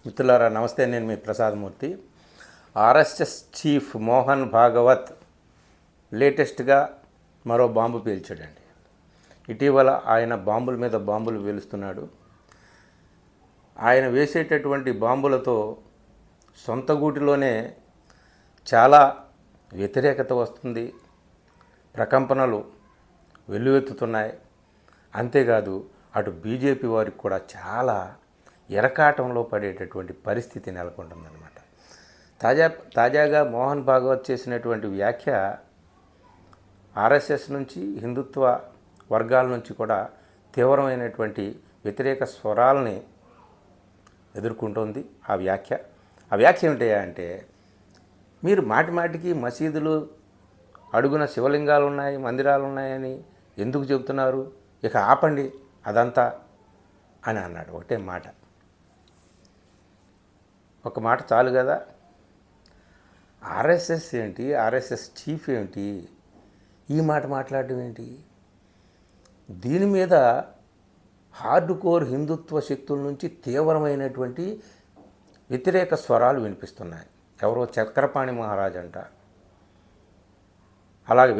మిత్రులారా నమస్తే, నేను మీ ప్రసాదమూర్తి. ఆర్ఎస్ఎస్ చీఫ్ మోహన్ భాగవత్ లేటెస్ట్గా మరో బాంబు పేల్చాడండి. ఇటీవల ఆయన బాంబుల మీద బాంబులు పేలుస్తున్నాడు. ఆయన వేసేటటువంటి బాంబులతో సొంత గూటిలోనే చాలా వ్యతిరేకత వస్తుంది, ప్రకంపనలు వెల్లువెత్తుతున్నాయి. అంతేకాదు అటు బీజేపీ వారికి కూడా చాలా ఎరకాటంలో పడేటటువంటి పరిస్థితి నెలకొంటుందన్నమాట. తాజాగా మోహన్ భాగవత్ చేసినటువంటి వ్యాఖ్య ఆర్ఎస్ఎస్ నుంచి, హిందుత్వ వర్గాల నుంచి కూడా తీవ్రమైనటువంటి వ్యతిరేక స్వరాలని ఎదుర్కొంటోంది. ఆ వ్యాఖ్య ఏమిటయ్యా అంటే, మీరు మాటిమాటికి మసీదులు అడుగున శివలింగాలు ఉన్నాయి, మందిరాలు ఉన్నాయని ఎందుకు చెబుతున్నారు? ఇక ఆపండి అదంతా అని అన్నాడు. ఒకటే మాట, ఒక మాట చాలు కదా. ఆర్ఎస్ఎస్ ఏంటి, ఆర్ఎస్ఎస్ చీఫ్ ఏమిటి, ఈ మాట మాట్లాడడం ఏంటి? దీని మీద హార్డ్ కోర్ హిందుత్వ శక్తుల నుంచి తీవ్రమైనటువంటి వ్యతిరేక స్వరాలు వినిపిస్తున్నాయి. ఎవరో చక్రపాణి మహారాజ్ అంట, అలాగే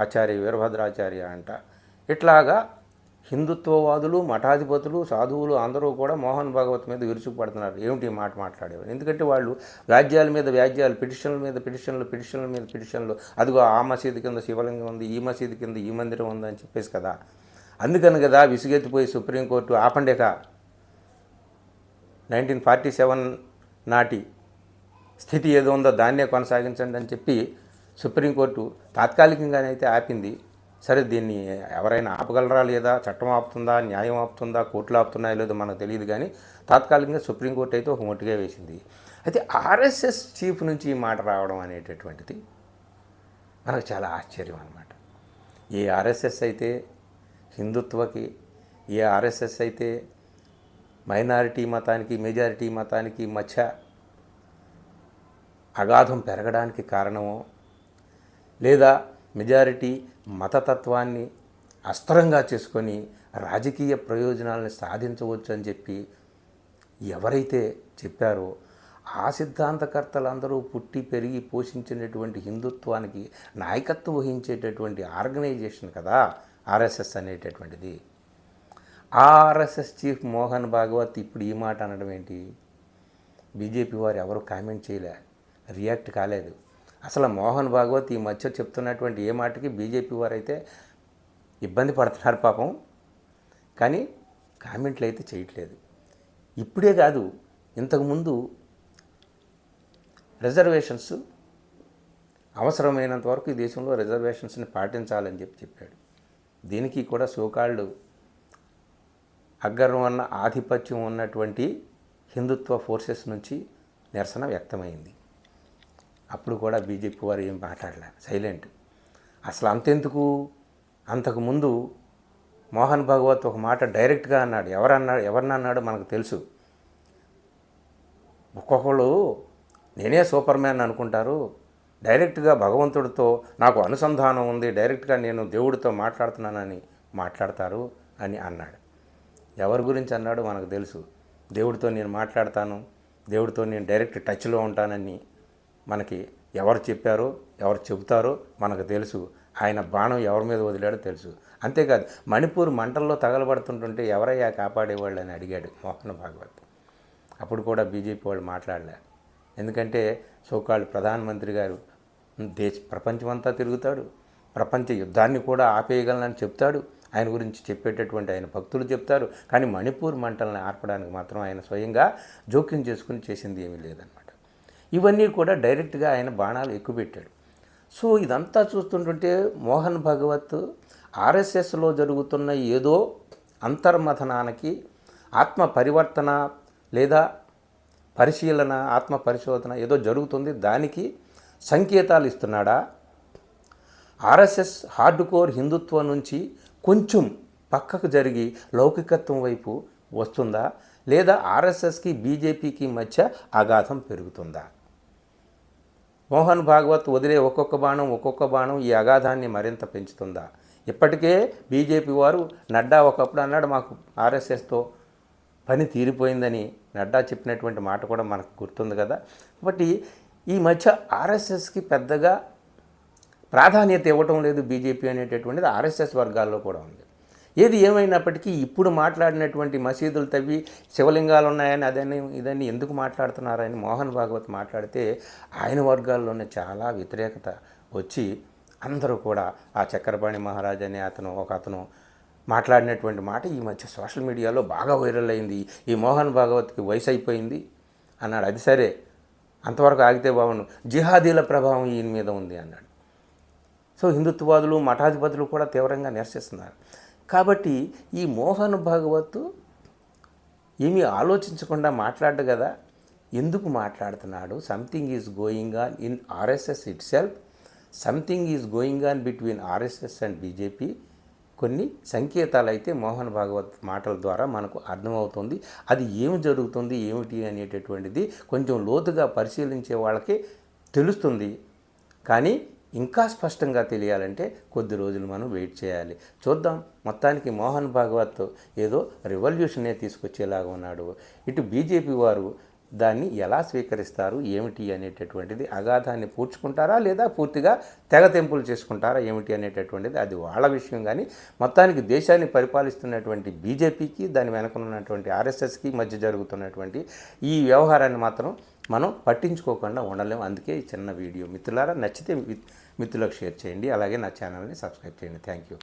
ఆచార్య వీరభద్రాచార్య అంట. ఇట్లాగా హిందుత్వవాదులు, మఠాధిపతులు, సాధువులు అందరూ కూడా మోహన్ భాగవత్ మీద విరుచుకుపడుతున్నారు. ఏమిటి ఈ మాట మాట్లాడేవారు? ఎందుకంటే వాళ్ళు వ్యాజ్యాల మీద వ్యాజ్యాలు, పిటిషన్ల మీద పిటిషన్లు, అదిగో ఆ మసీదు కింద శివలింగం ఉంది, ఈ మసీదు కింద ఈ మందిరం ఉంది అని చెప్పేసి కదా. అందుకని కదా విసుగెత్తిపోయి సుప్రీంకోర్టు ఆపండేక 1947 నాటి స్థితి ఏదో ఉందో దాన్నే కొనసాగించండి అని చెప్పి సుప్రీంకోర్టు తాత్కాలికంగానైతే ఆపింది. సరే, దీన్ని ఎవరైనా ఆపగలరా లేదా, చట్టం ఆపుతుందా, న్యాయం ఆపుతుందా, కోర్టులు ఆపుతున్నాయో లేదో మనకు తెలియదు. కానీ తాత్కాలికంగా సుప్రీంకోర్టు అయితే ఒక మొట్టిగా వేసింది. అయితే ఆర్ఎస్ఎస్ చీఫ్ నుంచి ఈ మాట రావడం అనేటటువంటిది మనకు చాలా ఆశ్చర్యం అన్నమాట. ఏ ఆర్ఎస్ఎస్ అయితే హిందుత్వకి, ఏ ఆర్ఎస్ఎస్ అయితే మైనారిటీ మతానికి, మెజారిటీ మతానికి మధ్య అగాధం పెరగడానికి కారణమో, లేదా మెజారిటీ మతతత్వాన్ని అస్త్రంగా చేసుకొని రాజకీయ ప్రయోజనాలను సాధించవచ్చు అని చెప్పి ఎవరైతే చెప్పారో ఆ సిద్ధాంతకర్తలందరూ పుట్టి పెరిగి పోషించినటువంటి హిందుత్వానికి నాయకత్వం వహించేటటువంటి ఆర్గనైజేషన్ కదా ఆర్ఎస్ఎస్ అనేటటువంటిది. ఆ ఆర్ఎస్ఎస్ చీఫ్ మోహన్ భాగవత్ ఇప్పుడు ఈ మాట అనడం ఏంటి? బీజేపీ వారు ఎవరు కామెంట్ చేయలే, రియాక్ట్ కాలేదు. అసలు మోహన్ భాగవత్ ఈ మధ్య చెప్తున్నటువంటి ఏ మాటకి బీజేపీ వారు అయితే ఇబ్బంది పడుతున్నారు పాపం, కానీ కామెంట్లు అయితే చేయట్లేదు. ఇప్పుడే కాదు, ఇంతకుముందు రిజర్వేషన్స్ అవసరమైనంత వరకు ఈ దేశంలో రిజర్వేషన్స్ని పాటించాలని చెప్పాడు. దీనికి కూడా సోకాళ్ళు అగ్రవర్ణ ఆధిపత్యం ఉన్నటువంటి హిందుత్వ ఫోర్సెస్ నుంచి నిరసన వ్యక్తమైంది. అప్పుడు కూడా బీజేపీ వారు ఏం మాట్లాడలే, సైలెంట్. అసలు అంతెందుకు, అంతకుముందు మోహన్ భాగవత్ ఒక మాట డైరెక్ట్గా అన్నాడు. ఎవరిని అన్నాడో మనకు తెలుసు. ఒక్కొక్కళ్ళు నేనే సూపర్ మ్యాన్ అనుకుంటారు, డైరెక్ట్గా భగవంతుడితో నాకు అనుసంధానం ఉంది, డైరెక్ట్గా నేను దేవుడితో మాట్లాడుతున్నానని మాట్లాడతారు అని అన్నాడు. ఎవరి గురించి అన్నాడో మనకు తెలుసు. దేవుడితో నేను మాట్లాడతాను, దేవుడితో నేను డైరెక్ట్ టచ్లో ఉంటానని మనకి ఎవరు చెప్పారో, ఎవరు చెబుతారో మనకు తెలుసు. ఆయన బాణం ఎవరి మీద వదిలాడో తెలుసు. అంతేకాదు, మణిపూర్ మంటల్లో తగలబడుతుంటుంటే ఎవరయ్యా కాపాడేవాళ్ళు అని అడిగాడు మోహన్ భాగవత్. అప్పుడు కూడా బీజేపీ వాళ్ళు మాట్లాడలే. ఎందుకంటే సోకాళ్ళు ప్రధానమంత్రి గారు ప్రపంచమంతా తిరుగుతాడు, ప్రపంచ యుద్ధాన్ని కూడా ఆపేయగలనని చెప్తాడు, ఆయన గురించి చెప్పేటటువంటి ఆయన భక్తులు చెప్తారు. కానీ మణిపూర్ మంటలను ఆర్పడానికి మాత్రం ఆయన స్వయంగా జోక్యం చేసుకుని చేసింది ఏమీ లేదన్నమాట. ఇవన్నీ కూడా డైరెక్ట్గా ఆయన బాణాలు ఎక్కుపెట్టాడు. సో ఇదంతా చూస్తుంటుంటే మోహన్ భాగవత్ ఆర్ఎస్ఎస్లో జరుగుతున్న ఏదో అంతర్మథనానికి, ఆత్మ పరివర్తన లేదా పరిశీలన, ఆత్మ పరిశోధన ఏదో జరుగుతుంది, దానికి సంకేతాలు ఇస్తున్నాడా? ఆర్ఎస్ఎస్ హార్డ్ కోర్ హిందుత్వం నుంచి కొంచెం పక్కకు జరిగి లౌకికత్వం వైపు వస్తుందా, లేదా ఆర్ఎస్ఎస్కి బీజేపీకి మధ్య అగాధం పెరుగుతుందా? మోహన్ భాగవత్ వదిలే ఒక్కొక్క బాణం ఈ అగాధాన్ని మరింత పెంచుతుందా? ఇప్పటికే బీజేపీ వారు, నడ్డా ఒకప్పుడు అన్నాడు మాకు ఆర్ఎస్ఎస్తో పని తీరిపోయిందని నడ్డా చెప్పినటువంటి మాట కూడా మనకు గుర్తుంది కదా. కాబట్టి ఈ మధ్య ఆర్ఎస్ఎస్కి పెద్దగా ప్రాధాన్యత ఇవ్వటం లేదు బీజేపీ అనేటటువంటిది ఆర్ఎస్ఎస్ వర్గాల్లో కూడా ఉంది. ఏది ఏమైనప్పటికీ ఇప్పుడు మాట్లాడినటువంటి మసీదులు తవ్వి శివలింగాలు ఉన్నాయని ఇదని ఎందుకు మాట్లాడుతున్నారని మోహన్ భాగవత్ మాట్లాడితే ఆయన వర్గాల్లోనే చాలా వ్యతిరేకత వచ్చి అందరూ కూడా ఆ చక్రపాణి మహారాజ్ అనే అతను మాట్లాడినటువంటి మాట ఈ మధ్య సోషల్ మీడియాలో బాగా వైరల్ అయింది. ఈ మోహన్ భాగవత్కి వయసు అయిపోయింది అన్నాడు. అది సరే, అంతవరకు ఆగితే బాగుండు, జిహాదీల ప్రభావం ఈయన మీద ఉంది అన్నాడు. సో హిందుత్వవాదులు మఠాధిపతులు కూడా తీవ్రంగా నిరసిస్తున్నారు. కాబట్టి ఈ మోహన్ భాగవత్ ఏమీ ఆలోచించకుండా మాట్లాడ్డు కదా, ఎందుకు మాట్లాడుతున్నాడు? Something is going on in RSS it self, something is going on between RSS and BJP. కొన్ని సంకేతాలు అయితే మోహన్ భాగవత్ మాటల ద్వారా మనకు అర్థమవుతుంది. అది ఏమి జరుగుతుంది ఏమిటి అనేటటువంటిది కొంచెం లోతుగా పరిశీలించే వాళ్ళకి తెలుస్తుంది. కానీ ఇంకా స్పష్టంగా తెలియాలంటే కొద్ది రోజులు మనం వెయిట్ చేయాలి, చూద్దాం. మొత్తానికి మోహన్ భాగవత్ ఏదో రెవల్యూషనే తీసుకొచ్చేలాగా ఉన్నాడు. ఇటు బీజేపీ వారు దాన్ని ఎలా స్వీకరిస్తారు ఏమిటి అనేటటువంటిది, అగాధాన్ని పూడ్చుకుంటారా లేదా పూర్తిగా తెగతెంపులు చేసుకుంటారా ఏమిటి అనేటటువంటిది అది వాళ్ళ విషయం. కానీ మొత్తానికి దేశాన్ని పరిపాలిస్తున్నటువంటి బీజేపీకి దాని వెనుకనున్నటువంటి ఆర్ఎస్ఎస్కి మధ్య జరుగుతున్నటువంటి ఈ వ్యవహారాన్ని మాత్రం మనం పట్టించుకోకుండా ఉండలేము. అందుకే ఈ చిన్న వీడియో. మిత్రులారా, నచ్చితే మిత్రులకు షేర్ చేయండి, అలాగే నా ఛానల్ని సబ్స్క్రైబ్ చేయండి. Thank you.